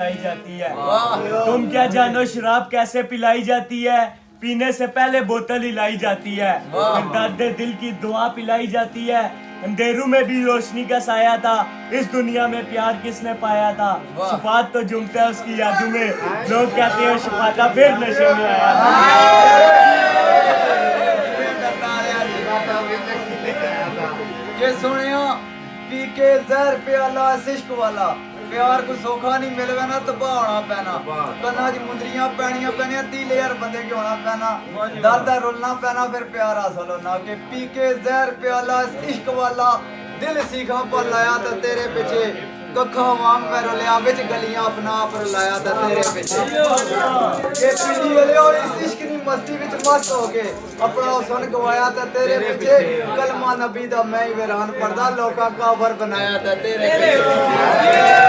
पिलाई जाती है। तुम क्या जानो शराब कैसे पिलाई जाती है? पीने से पहले बोतल हिलाई जाती है, फिर दर्द दिल की दुआ पिलाई जाती है। अंधेरों में भी रोशनी का साया था, इस दुनिया में प्यार किसने पाया था? शफात तो झूमता है उसकी यादों में, लोग कहते हैं शफाता फिर नशे में आया ये सुनियो पी के जहर प्याला इश्क वाला प्यार को सोखा नहीं मिलगा ना तो होना पैना कन्ना च मुंदरियां पैनियां पैनियां 30,000 बंदे की होना पैना दर दर रुलना पैना फिर प्यार हासिल होना कि पी के जहर प्याला इश्क वाला दिल सीखा पर लाया तो तेरे पीछे कखा वांग मैं रुलिया विच गलियां अपना आप रुलाया तो तेरे पीछे ये पीली वाले और इस इश्क की मस्ती विच मस्त हो गए अपना हुस्न गवाया तो तेरे पीछे कलमा नबी दा मैं ही वीरान पढ़दा लोकां का वर बनाया तो तेरे पीछे